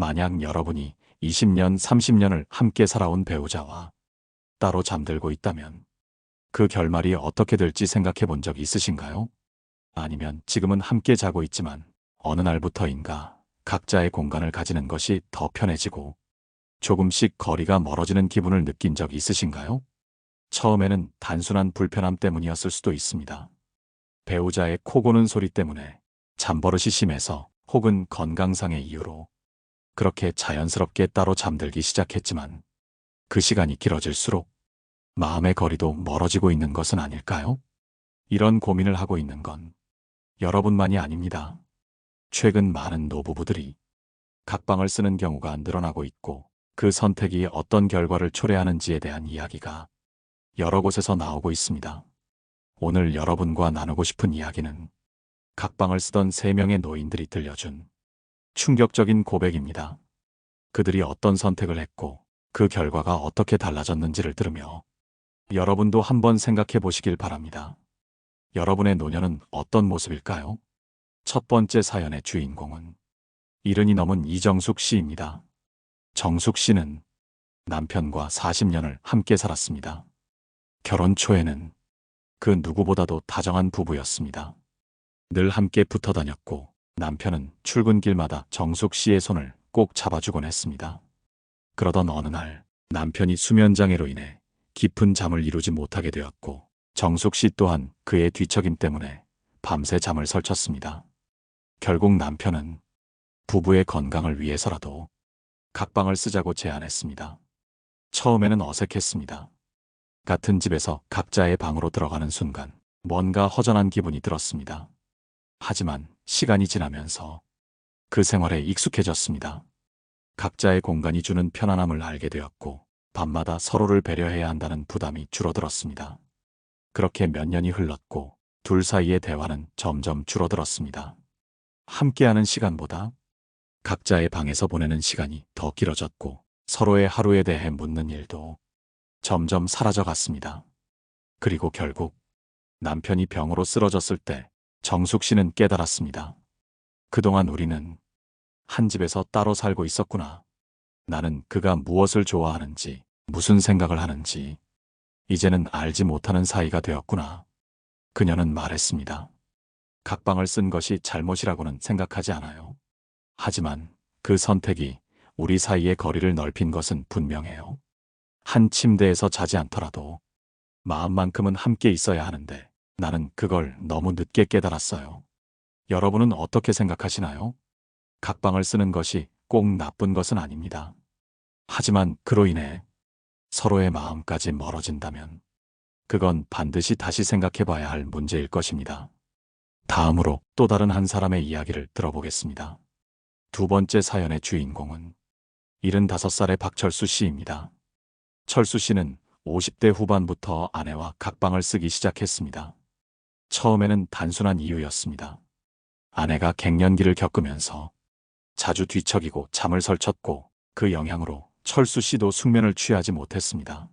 만약 여러분이 20년, 30년을 함께 살아온 배우자와 따로 잠들고 있다면 그 결말이 어떻게 될지 생각해 본 적 있으신가요? 아니면 지금은 함께 자고 있지만 어느 날부터인가 각자의 공간을 가지는 것이 더 편해지고 조금씩 거리가 멀어지는 기분을 느낀 적 있으신가요? 처음에는 단순한 불편함 때문이었을 수도 있습니다. 배우자의 코 고는 소리 때문에, 잠버릇이 심해서, 혹은 건강상의 이유로 그렇게 자연스럽게 따로 잠들기 시작했지만 그 시간이 길어질수록 마음의 거리도 멀어지고 있는 것은 아닐까요? 이런 고민을 하고 있는 건 여러분만이 아닙니다. 최근 많은 노부부들이 각방을 쓰는 경우가 늘어나고 있고 그 선택이 어떤 결과를 초래하는지에 대한 이야기가 여러 곳에서 나오고 있습니다. 오늘 여러분과 나누고 싶은 이야기는 각방을 쓰던 3명의 노인들이 들려준 충격적인 고백입니다. 그들이 어떤 선택을 했고 그 결과가 어떻게 달라졌는지를 들으며 여러분도 한번 생각해 보시길 바랍니다. 여러분의 노년은 어떤 모습일까요? 첫 번째 사연의 주인공은 70이 넘은 이정숙 씨입니다. 정숙 씨는 남편과 40년을 함께 살았습니다. 결혼 초에는 그 누구보다도 다정한 부부였습니다. 늘 함께 붙어 다녔고 남편은 출근길마다 정숙 씨의 손을 꼭 잡아주곤 했습니다. 그러던 어느 날 남편이 수면장애로 인해 깊은 잠을 이루지 못하게 되었고 정숙 씨 또한 그의 뒤척임 때문에 밤새 잠을 설쳤습니다. 결국 남편은 부부의 건강을 위해서라도 각방을 쓰자고 제안했습니다. 처음에는 어색했습니다. 같은 집에서 각자의 방으로 들어가는 순간 뭔가 허전한 기분이 들었습니다. 하지만 시간이 지나면서 그 생활에 익숙해졌습니다. 각자의 공간이 주는 편안함을 알게 되었고 밤마다 서로를 배려해야 한다는 부담이 줄어들었습니다. 그렇게 몇 년이 흘렀고 둘 사이의 대화는 점점 줄어들었습니다. 함께하는 시간보다 각자의 방에서 보내는 시간이 더 길어졌고 서로의 하루에 대해 묻는 일도 점점 사라져갔습니다. 그리고 결국 남편이 병으로 쓰러졌을 때 정숙 씨는 깨달았습니다. 그동안 우리는 한 집에서 따로 살고 있었구나. 나는 그가 무엇을 좋아하는지, 무슨 생각을 하는지 이제는 알지 못하는 사이가 되었구나. 그녀는 말했습니다. 각방을 쓴 것이 잘못이라고는 생각하지 않아요. 하지만 그 선택이 우리 사이의 거리를 넓힌 것은 분명해요. 한 침대에서 자지 않더라도 마음만큼은 함께 있어야 하는데 나는 그걸 너무 늦게 깨달았어요. 여러분은 어떻게 생각하시나요? 각방을 쓰는 것이 꼭 나쁜 것은 아닙니다. 하지만 그로 인해 서로의 마음까지 멀어진다면 그건 반드시 다시 생각해 봐야 할 문제일 것입니다. 다음으로 또 다른 한 사람의 이야기를 들어보겠습니다. 두 번째 사연의 주인공은 75살의 박철수 씨입니다. 철수 씨는 50대 후반부터 아내와 각방을 쓰기 시작했습니다. 처음에는 단순한 이유였습니다. 아내가 갱년기를 겪으면서 자주 뒤척이고 잠을 설쳤고 그 영향으로 철수 씨도 숙면을 취하지 못했습니다.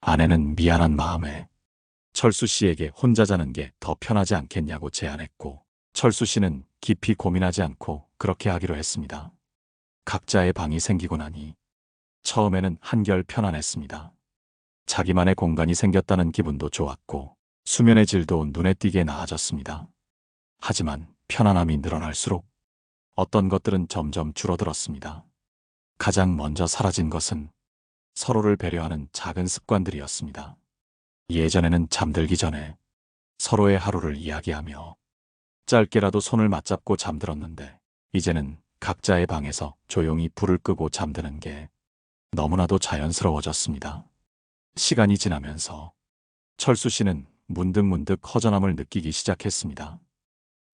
아내는 미안한 마음에 철수 씨에게 혼자 자는 게 더 편하지 않겠냐고 제안했고 철수 씨는 깊이 고민하지 않고 그렇게 하기로 했습니다. 각자의 방이 생기고 나니 처음에는 한결 편안했습니다. 자기만의 공간이 생겼다는 기분도 좋았고 수면의 질도 눈에 띄게 나아졌습니다. 하지만 편안함이 늘어날수록 어떤 것들은 점점 줄어들었습니다. 가장 먼저 사라진 것은 서로를 배려하는 작은 습관들이었습니다. 예전에는 잠들기 전에 서로의 하루를 이야기하며 짧게라도 손을 맞잡고 잠들었는데 이제는 각자의 방에서 조용히 불을 끄고 잠드는 게 너무나도 자연스러워졌습니다. 시간이 지나면서 철수 씨는 문득문득 허전함을 느끼기 시작했습니다.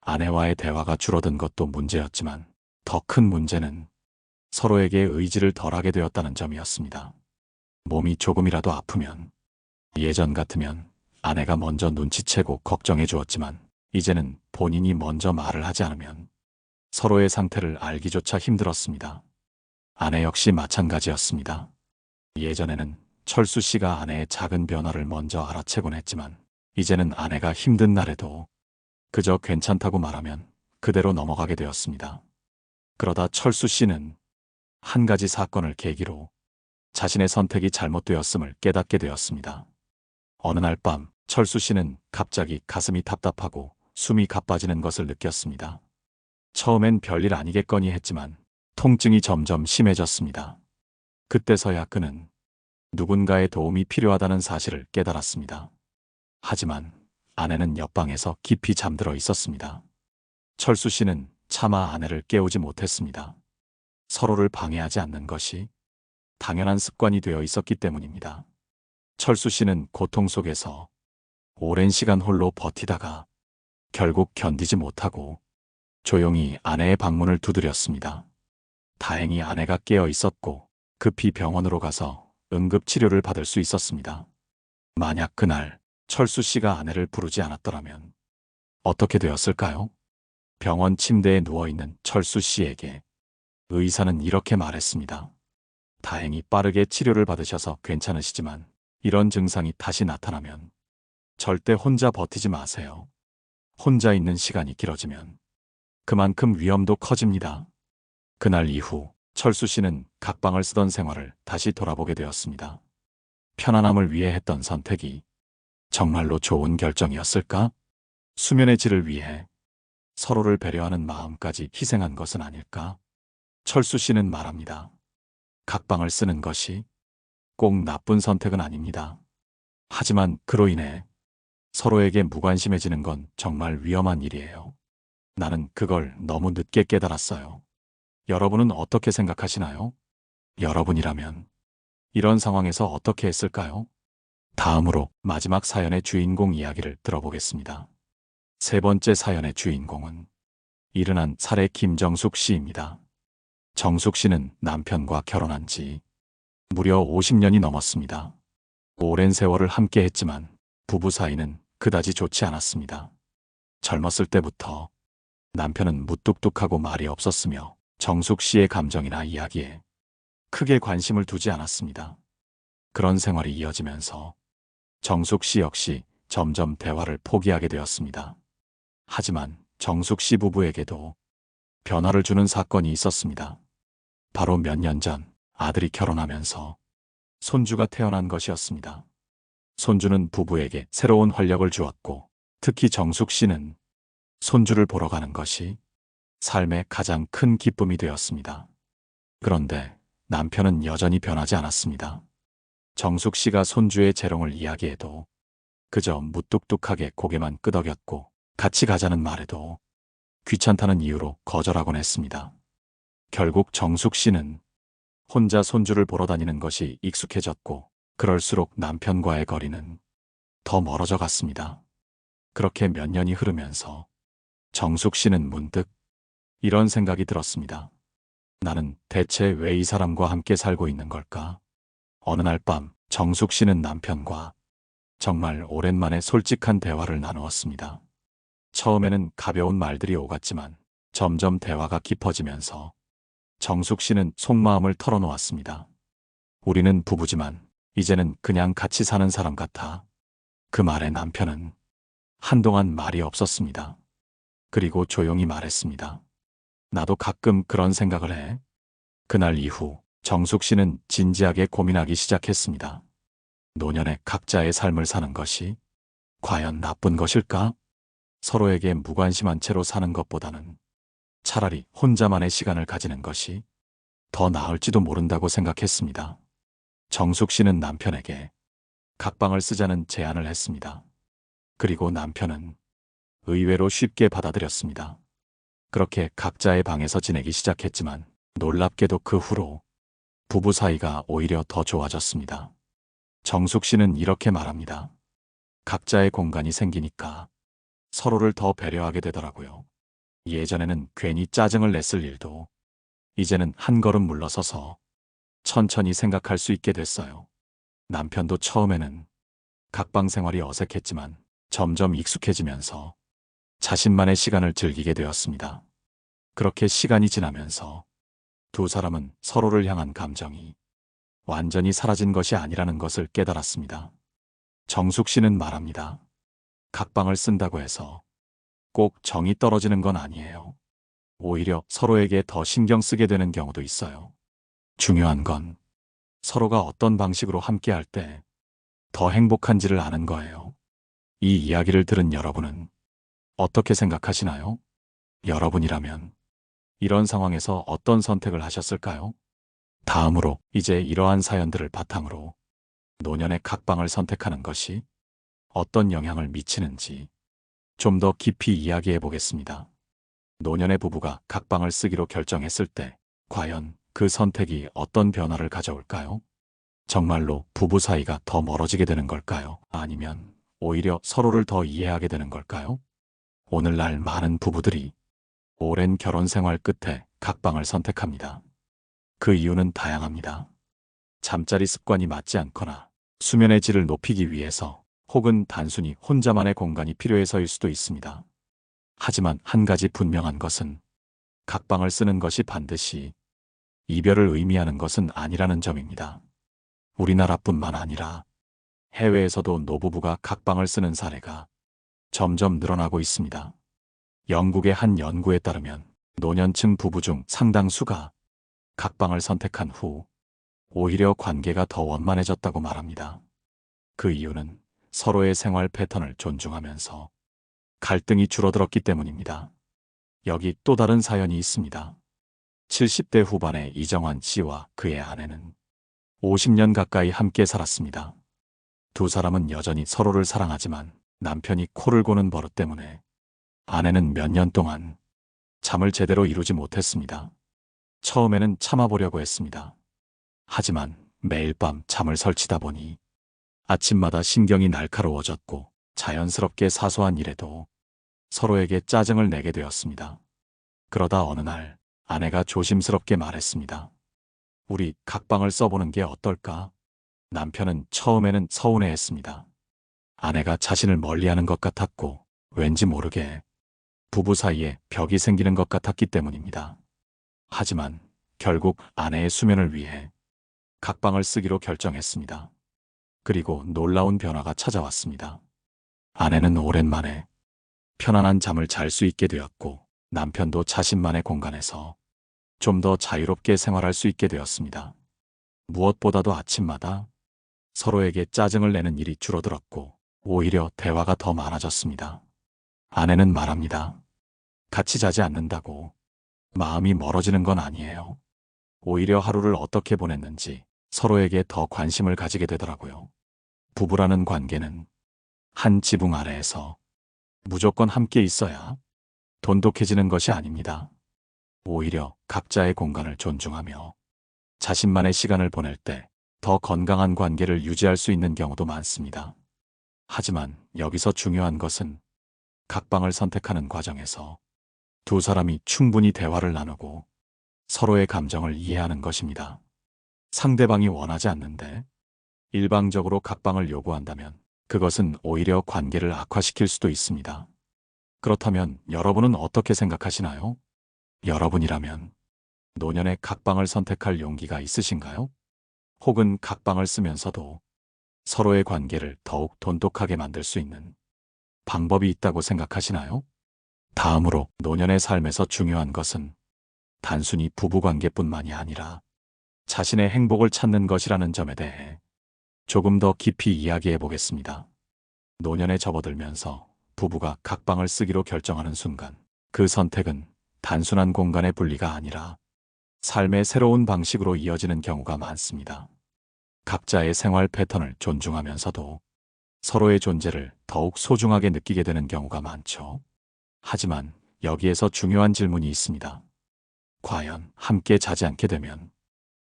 아내와의 대화가 줄어든 것도 문제였지만 더 큰 문제는 서로에게 의지를 덜하게 되었다는 점이었습니다. 몸이 조금이라도 아프면 예전 같으면 아내가 먼저 눈치채고 걱정해 주었지만 이제는 본인이 먼저 말을 하지 않으면 서로의 상태를 알기조차 힘들었습니다. 아내 역시 마찬가지였습니다. 예전에는 철수 씨가 아내의 작은 변화를 먼저 알아채곤 했지만 이제는 아내가 힘든 날에도 그저 괜찮다고 말하면 그대로 넘어가게 되었습니다. 그러다 철수 씨는 한 가지 사건을 계기로 자신의 선택이 잘못되었음을 깨닫게 되었습니다. 어느 날 밤 철수 씨는 갑자기 가슴이 답답하고 숨이 가빠지는 것을 느꼈습니다. 처음엔 별일 아니겠거니 했지만 통증이 점점 심해졌습니다. 그때서야 그는 누군가의 도움이 필요하다는 사실을 깨달았습니다. 하지만 아내는 옆방에서 깊이 잠들어 있었습니다. 철수 씨는 차마 아내를 깨우지 못했습니다. 서로를 방해하지 않는 것이 당연한 습관이 되어 있었기 때문입니다. 철수 씨는 고통 속에서 오랜 시간 홀로 버티다가 결국 견디지 못하고 조용히 아내의 방문을 두드렸습니다. 다행히 아내가 깨어 있었고 급히 병원으로 가서 응급치료를 받을 수 있었습니다. 만약 그날 철수 씨가 아내를 부르지 않았더라면 어떻게 되었을까요? 병원 침대에 누워있는 철수 씨에게 의사는 이렇게 말했습니다. 다행히 빠르게 치료를 받으셔서 괜찮으시지만 이런 증상이 다시 나타나면 절대 혼자 버티지 마세요. 혼자 있는 시간이 길어지면 그만큼 위험도 커집니다. 그날 이후 철수 씨는 각방을 쓰던 생활을 다시 돌아보게 되었습니다. 편안함을 위해 했던 선택이 정말로 좋은 결정이었을까? 수면의 질을 위해 서로를 배려하는 마음까지 희생한 것은 아닐까? 철수 씨는 말합니다. 각방을 쓰는 것이 꼭 나쁜 선택은 아닙니다. 하지만 그로 인해 서로에게 무관심해지는 건 정말 위험한 일이에요. 나는 그걸 너무 늦게 깨달았어요. 여러분은 어떻게 생각하시나요? 여러분이라면 이런 상황에서 어떻게 했을까요? 다음으로 마지막 사연의 주인공 이야기를 들어보겠습니다. 세 번째 사연의 주인공은 이른한 살해 김정숙 씨입니다. 정숙 씨는 남편과 결혼한 지 무려 50년이 넘었습니다. 오랜 세월을 함께 했지만 부부 사이는 그다지 좋지 않았습니다. 젊었을 때부터 남편은 무뚝뚝하고 말이 없었으며 정숙 씨의 감정이나 이야기에 크게 관심을 두지 않았습니다. 그런 생활이 이어지면서 정숙 씨 역시 점점 대화를 포기하게 되었습니다. 하지만 정숙 씨 부부에게도 변화를 주는 사건이 있었습니다. 바로 몇 년 전 아들이 결혼하면서 손주가 태어난 것이었습니다. 손주는 부부에게 새로운 활력을 주었고 특히 정숙 씨는 손주를 보러 가는 것이 삶의 가장 큰 기쁨이 되었습니다. 그런데 남편은 여전히 변하지 않았습니다. 정숙 씨가 손주의 재롱을 이야기해도 그저 무뚝뚝하게 고개만 끄덕였고 같이 가자는 말에도 귀찮다는 이유로 거절하곤 했습니다. 결국 정숙 씨는 혼자 손주를 보러 다니는 것이 익숙해졌고 그럴수록 남편과의 거리는 더 멀어져 갔습니다. 그렇게 몇 년이 흐르면서 정숙 씨는 문득 이런 생각이 들었습니다. 나는 대체 왜 이 사람과 함께 살고 있는 걸까? 어느 날 밤 정숙 씨는 남편과 정말 오랜만에 솔직한 대화를 나누었습니다. 처음에는 가벼운 말들이 오갔지만 점점 대화가 깊어지면서 정숙 씨는 속마음을 털어놓았습니다. 우리는 부부지만 이제는 그냥 같이 사는 사람 같아. 그 말에 남편은 한동안 말이 없었습니다. 그리고 조용히 말했습니다. 나도 가끔 그런 생각을 해. 그날 이후 정숙 씨는 진지하게 고민하기 시작했습니다. 노년에 각자의 삶을 사는 것이 과연 나쁜 것일까? 서로에게 무관심한 채로 사는 것보다는 차라리 혼자만의 시간을 가지는 것이 더 나을지도 모른다고 생각했습니다. 정숙 씨는 남편에게 각방을 쓰자는 제안을 했습니다. 그리고 남편은 의외로 쉽게 받아들였습니다. 그렇게 각자의 방에서 지내기 시작했지만 놀랍게도 그 후로 부부 사이가 오히려 더 좋아졌습니다. 정숙 씨는 이렇게 말합니다. 각자의 공간이 생기니까 서로를 더 배려하게 되더라고요. 예전에는 괜히 짜증을 냈을 일도 이제는 한 걸음 물러서서 천천히 생각할 수 있게 됐어요. 남편도 처음에는 각방 생활이 어색했지만 점점 익숙해지면서 자신만의 시간을 즐기게 되었습니다. 그렇게 시간이 지나면서 두 사람은 서로를 향한 감정이 완전히 사라진 것이 아니라는 것을 깨달았습니다. 정숙 씨는 말합니다. 각방을 쓴다고 해서 꼭 정이 떨어지는 건 아니에요. 오히려 서로에게 더 신경 쓰게 되는 경우도 있어요. 중요한 건 서로가 어떤 방식으로 함께할 때 더 행복한지를 아는 거예요. 이 이야기를 들은 여러분은 어떻게 생각하시나요? 여러분이라면 이런 상황에서 어떤 선택을 하셨을까요? 다음으로 이제 이러한 사연들을 바탕으로 노년의 각방을 선택하는 것이 어떤 영향을 미치는지 좀 더 깊이 이야기해 보겠습니다. 노년의 부부가 각방을 쓰기로 결정했을 때 과연 그 선택이 어떤 변화를 가져올까요? 정말로 부부 사이가 더 멀어지게 되는 걸까요? 아니면 오히려 서로를 더 이해하게 되는 걸까요? 오늘날 많은 부부들이 오랜 결혼 생활 끝에 각방을 선택합니다. 그 이유는 다양합니다. 잠자리 습관이 맞지 않거나 수면의 질을 높이기 위해서 혹은 단순히 혼자만의 공간이 필요해서일 수도 있습니다. 하지만 한 가지 분명한 것은 각방을 쓰는 것이 반드시 이별을 의미하는 것은 아니라는 점입니다. 우리나라뿐만 아니라 해외에서도 노부부가 각방을 쓰는 사례가 점점 늘어나고 있습니다. 영국의 한 연구에 따르면 노년층 부부 중 상당수가 각방을 선택한 후 오히려 관계가 더 원만해졌다고 말합니다. 그 이유는 서로의 생활 패턴을 존중하면서 갈등이 줄어들었기 때문입니다. 여기 또 다른 사연이 있습니다. 70대 후반의 이정환 씨와 그의 아내는 50년 가까이 함께 살았습니다. 두 사람은 여전히 서로를 사랑하지만 남편이 코를 고는 버릇 때문에 아내는 몇 년 동안 잠을 제대로 이루지 못했습니다. 처음에는 참아보려고 했습니다. 하지만 매일 밤 잠을 설치다 보니 아침마다 신경이 날카로워졌고 자연스럽게 사소한 일에도 서로에게 짜증을 내게 되었습니다. 그러다 어느 날 아내가 조심스럽게 말했습니다. 우리 각방을 써보는 게 어떨까? 남편은 처음에는 서운해했습니다. 아내가 자신을 멀리하는 것 같았고 왠지 모르게 부부 사이에 벽이 생기는 것 같았기 때문입니다. 하지만 결국 아내의 수면을 위해 각방을 쓰기로 결정했습니다. 그리고 놀라운 변화가 찾아왔습니다. 아내는 오랜만에 편안한 잠을 잘 수 있게 되었고 남편도 자신만의 공간에서 좀 더 자유롭게 생활할 수 있게 되었습니다. 무엇보다도 아침마다 서로에게 짜증을 내는 일이 줄어들었고 오히려 대화가 더 많아졌습니다. 아내는 말합니다. 같이 자지 않는다고 마음이 멀어지는 건 아니에요. 오히려 하루를 어떻게 보냈는지 서로에게 더 관심을 가지게 되더라고요. 부부라는 관계는 한 지붕 아래에서 무조건 함께 있어야 돈독해지는 것이 아닙니다. 오히려 각자의 공간을 존중하며 자신만의 시간을 보낼 때 더 건강한 관계를 유지할 수 있는 경우도 많습니다. 하지만 여기서 중요한 것은 각방을 선택하는 과정에서 두 사람이 충분히 대화를 나누고 서로의 감정을 이해하는 것입니다. 상대방이 원하지 않는데 일방적으로 각방을 요구한다면 그것은 오히려 관계를 악화시킬 수도 있습니다. 그렇다면 여러분은 어떻게 생각하시나요? 여러분이라면 노년의 각방을 선택할 용기가 있으신가요? 혹은 각방을 쓰면서도 서로의 관계를 더욱 돈독하게 만들 수 있는 방법이 있다고 생각하시나요? 다음으로 노년의 삶에서 중요한 것은 단순히 부부관계뿐만이 아니라 자신의 행복을 찾는 것이라는 점에 대해 조금 더 깊이 이야기해 보겠습니다. 노년에 접어들면서 부부가 각방을 쓰기로 결정하는 순간 그 선택은 단순한 공간의 분리가 아니라 삶의 새로운 방식으로 이어지는 경우가 많습니다. 각자의 생활 패턴을 존중하면서도 서로의 존재를 더욱 소중하게 느끼게 되는 경우가 많죠. 하지만 여기에서 중요한 질문이 있습니다. 과연 함께 자지 않게 되면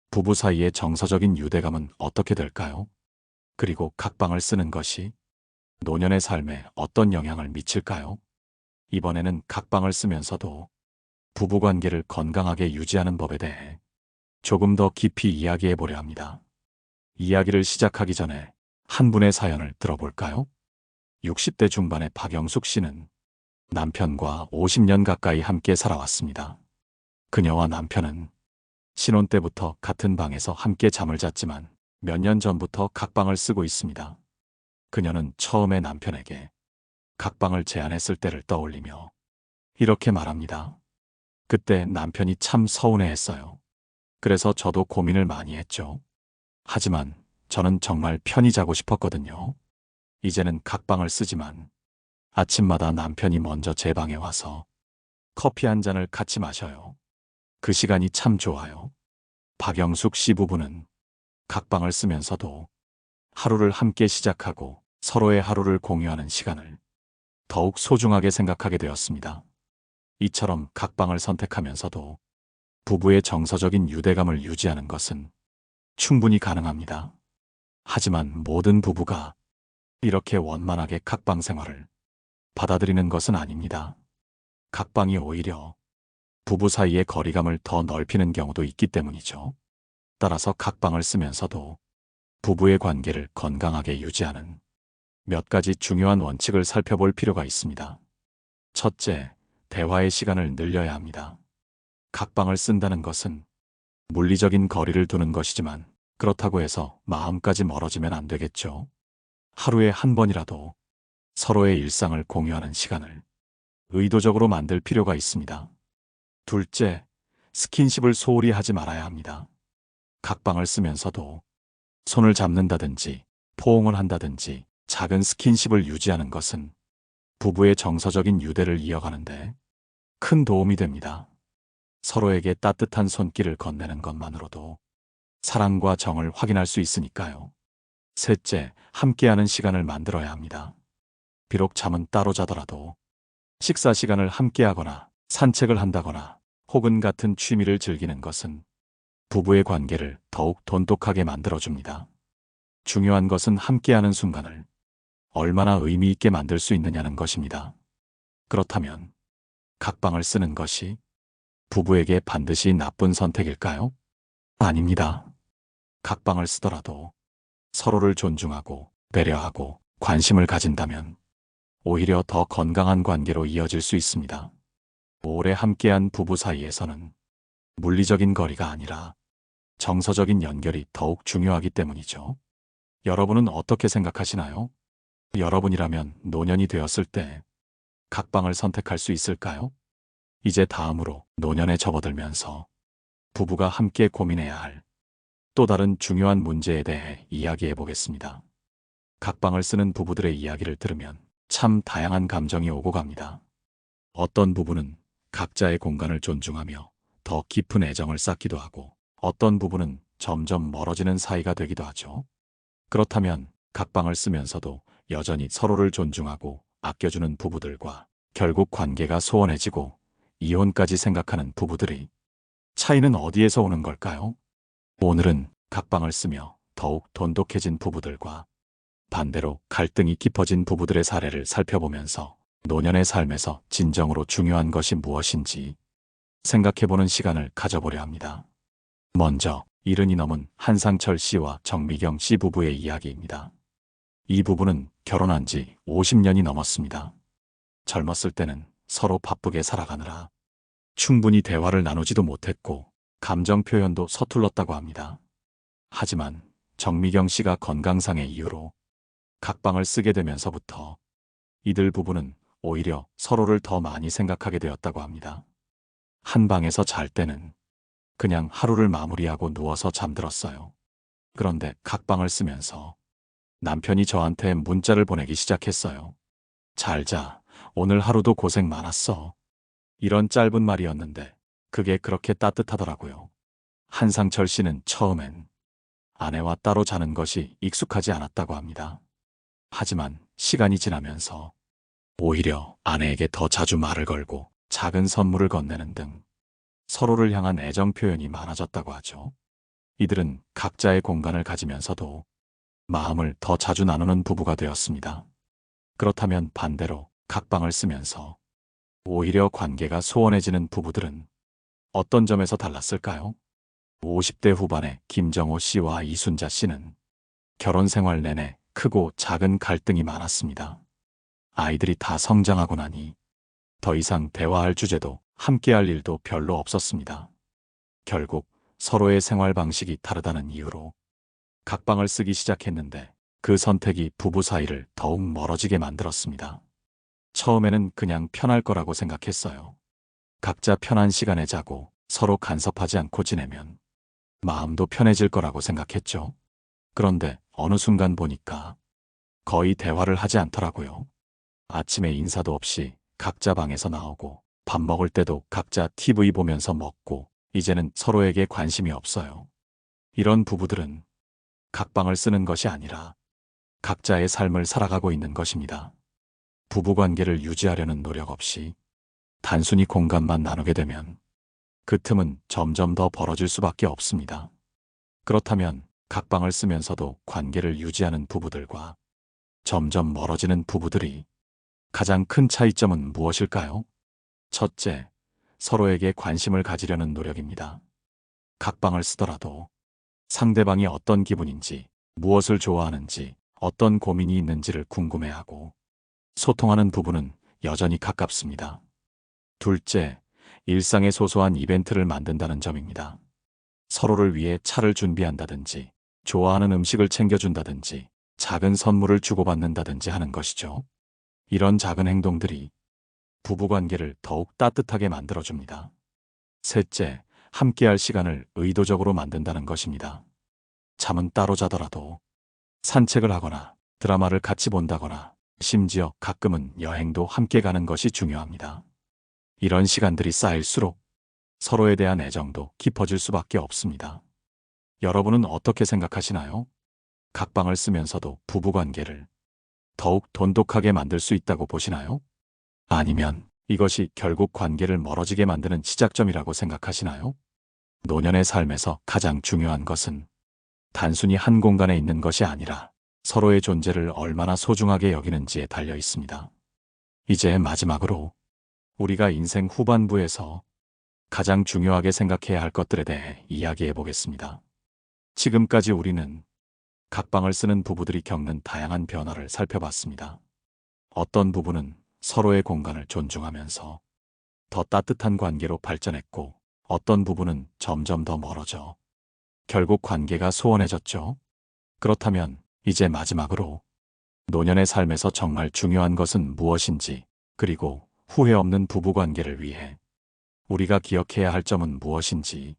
부부 사이의 정서적인 유대감은 어떻게 될까요? 그리고 각방을 쓰는 것이 노년의 삶에 어떤 영향을 미칠까요? 이번에는 각방을 쓰면서도 부부관계를 건강하게 유지하는 법에 대해 조금 더 깊이 이야기해 보려 합니다. 이야기를 시작하기 전에 한 분의 사연을 들어볼까요? 60대 중반의 박영숙 씨는 남편과 50년 가까이 함께 살아왔습니다. 그녀와 남편은 신혼 때부터 같은 방에서 함께 잠을 잤지만 몇 년 전부터 각방을 쓰고 있습니다. 그녀는 처음에 남편에게 각방을 제안했을 때를 떠올리며 이렇게 말합니다. 그때 남편이 참 서운해했어요. 그래서 저도 고민을 많이 했죠. 하지만 저는 정말 편히 자고 싶었거든요. 이제는 각방을 쓰지만 아침마다 남편이 먼저 제 방에 와서 커피 한 잔을 같이 마셔요. 그 시간이 참 좋아요. 박영숙 씨 부부는 각방을 쓰면서도 하루를 함께 시작하고 서로의 하루를 공유하는 시간을 더욱 소중하게 생각하게 되었습니다. 이처럼 각방을 선택하면서도 부부의 정서적인 유대감을 유지하는 것은 충분히 가능합니다. 하지만 모든 부부가 이렇게 원만하게 각방 생활을 받아들이는 것은 아닙니다. 각방이 오히려 부부 사이의 거리감을 더 넓히는 경우도 있기 때문이죠. 따라서 각방을 쓰면서도 부부의 관계를 건강하게 유지하는 몇 가지 중요한 원칙을 살펴볼 필요가 있습니다. 첫째, 대화의 시간을 늘려야 합니다. 각방을 쓴다는 것은 물리적인 거리를 두는 것이지만 그렇다고 해서 마음까지 멀어지면 안 되겠죠. 하루에 한 번이라도 서로의 일상을 공유하는 시간을 의도적으로 만들 필요가 있습니다. 둘째, 스킨십을 소홀히 하지 말아야 합니다. 각방을 쓰면서도 손을 잡는다든지 포옹을 한다든지 작은 스킨십을 유지하는 것은 부부의 정서적인 유대를 이어가는데 큰 도움이 됩니다. 서로에게 따뜻한 손길을 건네는 것만으로도 사랑과 정을 확인할 수 있으니까요. 셋째, 함께하는 시간을 만들어야 합니다. 비록 잠은 따로 자더라도 식사 시간을 함께하거나 산책을 한다거나 혹은 같은 취미를 즐기는 것은 부부의 관계를 더욱 돈독하게 만들어줍니다. 중요한 것은 함께하는 순간을 얼마나 의미 있게 만들 수 있느냐는 것입니다. 그렇다면 각방을 쓰는 것이 부부에게 반드시 나쁜 선택일까요? 아닙니다. 각방을 쓰더라도 서로를 존중하고 배려하고 관심을 가진다면 오히려 더 건강한 관계로 이어질 수 있습니다. 오래 함께한 부부 사이에서는 물리적인 거리가 아니라 정서적인 연결이 더욱 중요하기 때문이죠. 여러분은 어떻게 생각하시나요? 여러분이라면 노년이 되었을 때 각방을 선택할 수 있을까요? 이제 다음으로 노년에 접어들면서 부부가 함께 고민해야 할 또 다른 중요한 문제에 대해 이야기해 보겠습니다. 각방을 쓰는 부부들의 이야기를 들으면 참 다양한 감정이 오고 갑니다. 어떤 부부는 각자의 공간을 존중하며 더 깊은 애정을 쌓기도 하고 어떤 부부는 점점 멀어지는 사이가 되기도 하죠. 그렇다면 각방을 쓰면서도 여전히 서로를 존중하고 아껴주는 부부들과 결국 관계가 소원해지고 이혼까지 생각하는 부부들이 차이는 어디에서 오는 걸까요? 오늘은 각방을 쓰며 더욱 돈독해진 부부들과 반대로 갈등이 깊어진 부부들의 사례를 살펴보면서 노년의 삶에서 진정으로 중요한 것이 무엇인지 생각해보는 시간을 가져보려 합니다. 먼저 70이 넘은 한상철 씨와 정미경 씨 부부의 이야기입니다. 이 부부는 결혼한 지 50년이 넘었습니다. 젊었을 때는 서로 바쁘게 살아가느라 충분히 대화를 나누지도 못했고 감정 표현도 서툴렀다고 합니다. 하지만 정미경 씨가 건강상의 이유로 각방을 쓰게 되면서부터 이들 부부는 오히려 서로를 더 많이 생각하게 되었다고 합니다. 한 방에서 잘 때는 그냥 하루를 마무리하고 누워서 잠들었어요. 그런데 각방을 쓰면서 남편이 저한테 문자를 보내기 시작했어요. 잘 자, 오늘 하루도 고생 많았어. 이런 짧은 말이었는데 그게 그렇게 따뜻하더라고요. 한상철 씨는 처음엔 아내와 따로 자는 것이 익숙하지 않았다고 합니다. 하지만 시간이 지나면서 오히려 아내에게 더 자주 말을 걸고 작은 선물을 건네는 등 서로를 향한 애정 표현이 많아졌다고 하죠. 이들은 각자의 공간을 가지면서도 마음을 더 자주 나누는 부부가 되었습니다. 그렇다면 반대로 각방을 쓰면서 오히려 관계가 소원해지는 부부들은 어떤 점에서 달랐을까요? 50대 후반의 김정호 씨와 이순자 씨는 결혼 생활 내내 크고 작은 갈등이 많았습니다. 아이들이 다 성장하고 나니 더 이상 대화할 주제도 함께할 일도 별로 없었습니다. 결국 서로의 생활 방식이 다르다는 이유로 각방을 쓰기 시작했는데 그 선택이 부부 사이를 더욱 멀어지게 만들었습니다. 처음에는 그냥 편할 거라고 생각했어요. 각자 편한 시간에 자고 서로 간섭하지 않고 지내면 마음도 편해질 거라고 생각했죠. 그런데 어느 순간 보니까 거의 대화를 하지 않더라고요. 아침에 인사도 없이 각자 방에서 나오고 밥 먹을 때도 각자 TV 보면서 먹고 이제는 서로에게 관심이 없어요. 이런 부부들은 각방을 쓰는 것이 아니라 각자의 삶을 살아가고 있는 것입니다. 부부관계를 유지하려는 노력 없이 단순히 공간만 나누게 되면 그 틈은 점점 더 벌어질 수밖에 없습니다. 그렇다면 각방을 쓰면서도 관계를 유지하는 부부들과 점점 멀어지는 부부들이 가장 큰 차이점은 무엇일까요? 첫째, 서로에게 관심을 가지려는 노력입니다. 각방을 쓰더라도 상대방이 어떤 기분인지, 무엇을 좋아하는지, 어떤 고민이 있는지를 궁금해하고 소통하는 부부는 여전히 가깝습니다. 둘째, 일상의 소소한 이벤트를 만든다는 점입니다. 서로를 위해 차를 준비한다든지, 좋아하는 음식을 챙겨준다든지, 작은 선물을 주고받는다든지 하는 것이죠. 이런 작은 행동들이 부부관계를 더욱 따뜻하게 만들어줍니다. 셋째, 함께할 시간을 의도적으로 만든다는 것입니다. 잠은 따로 자더라도 산책을 하거나 드라마를 같이 본다거나 심지어 가끔은 여행도 함께 가는 것이 중요합니다. 이런 시간들이 쌓일수록 서로에 대한 애정도 깊어질 수밖에 없습니다. 여러분은 어떻게 생각하시나요? 각방을 쓰면서도 부부관계를 더욱 돈독하게 만들 수 있다고 보시나요? 아니면 이것이 결국 관계를 멀어지게 만드는 시작점이라고 생각하시나요? 노년의 삶에서 가장 중요한 것은 단순히 한 공간에 있는 것이 아니라 서로의 존재를 얼마나 소중하게 여기는지에 달려 있습니다. 이제 마지막으로 우리가 인생 후반부에서 가장 중요하게 생각해야 할 것들에 대해 이야기해 보겠습니다. 지금까지 우리는 각방을 쓰는 부부들이 겪는 다양한 변화를 살펴봤습니다. 어떤 부부는 서로의 공간을 존중하면서 더 따뜻한 관계로 발전했고, 어떤 부부는 점점 더 멀어져 결국 관계가 소원해졌죠. 그렇다면 이제 마지막으로 노년의 삶에서 정말 중요한 것은 무엇인지, 그리고 후회 없는 부부관계를 위해 우리가 기억해야 할 점은 무엇인지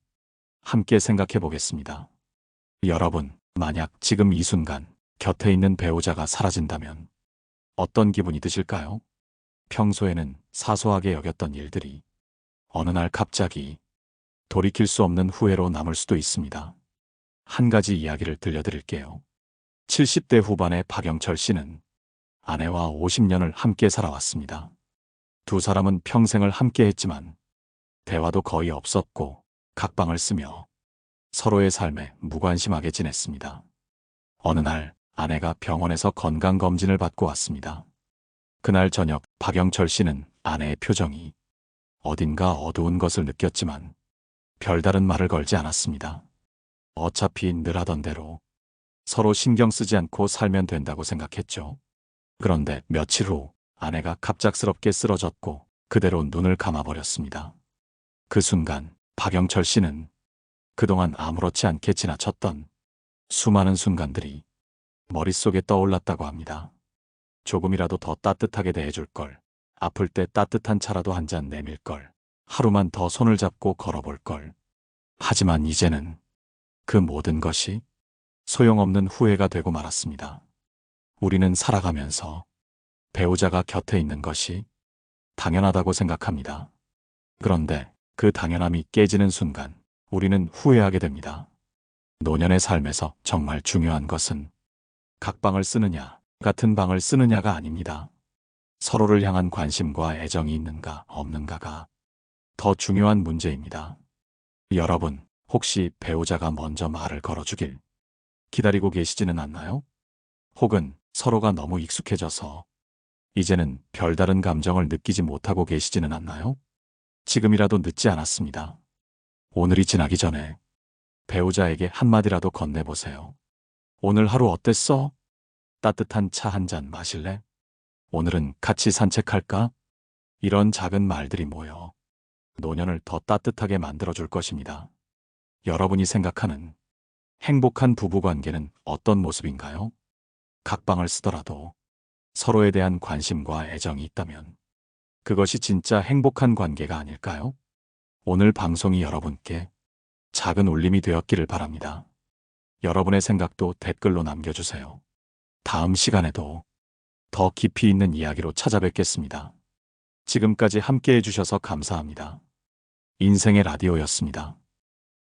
함께 생각해 보겠습니다. 여러분, 만약 지금 이 순간 곁에 있는 배우자가 사라진다면 어떤 기분이 드실까요? 평소에는 사소하게 여겼던 일들이 어느 날 갑자기 돌이킬 수 없는 후회로 남을 수도 있습니다. 한 가지 이야기를 들려드릴게요. 70대 후반의 박영철 씨는 아내와 50년을 함께 살아왔습니다. 두 사람은 평생을 함께 했지만 대화도 거의 없었고 각방을 쓰며 서로의 삶에 무관심하게 지냈습니다. 어느 날 아내가 병원에서 건강검진을 받고 왔습니다. 그날 저녁 박영철 씨는 아내의 표정이 어딘가 어두운 것을 느꼈지만 별다른 말을 걸지 않았습니다. 어차피 늘 하던 대로 서로 신경 쓰지 않고 살면 된다고 생각했죠. 그런데 며칠 후 아내가 갑작스럽게 쓰러졌고 그대로 눈을 감아버렸습니다. 그 순간 박영철 씨는 그동안 아무렇지 않게 지나쳤던 수많은 순간들이 머릿속에 떠올랐다고 합니다. 조금이라도 더 따뜻하게 대해줄 걸, 아플 때 따뜻한 차라도 한 잔 내밀 걸, 하루만 더 손을 잡고 걸어볼 걸. 하지만 이제는 그 모든 것이 소용없는 후회가 되고 말았습니다. 우리는 살아가면서 배우자가 곁에 있는 것이 당연하다고 생각합니다. 그런데 그 당연함이 깨지는 순간 우리는 후회하게 됩니다. 노년의 삶에서 정말 중요한 것은 각방을 쓰느냐, 같은 방을 쓰느냐가 아닙니다. 서로를 향한 관심과 애정이 있는가, 없는가가 더 중요한 문제입니다. 여러분, 혹시 배우자가 먼저 말을 걸어주길 기다리고 계시지는 않나요? 혹은 서로가 너무 익숙해져서 이제는 별다른 감정을 느끼지 못하고 계시지는 않나요? 지금이라도 늦지 않았습니다. 오늘이 지나기 전에 배우자에게 한마디라도 건네보세요. 오늘 하루 어땠어? 따뜻한 차 한 잔 마실래? 오늘은 같이 산책할까? 이런 작은 말들이 모여 노년을 더 따뜻하게 만들어줄 것입니다. 여러분이 생각하는 행복한 부부관계는 어떤 모습인가요? 각방을 쓰더라도 서로에 대한 관심과 애정이 있다면 그것이 진짜 행복한 관계가 아닐까요? 오늘 방송이 여러분께 작은 울림이 되었기를 바랍니다. 여러분의 생각도 댓글로 남겨주세요. 다음 시간에도 더 깊이 있는 이야기로 찾아뵙겠습니다. 지금까지 함께 해주셔서 감사합니다. 인생의 라디오였습니다.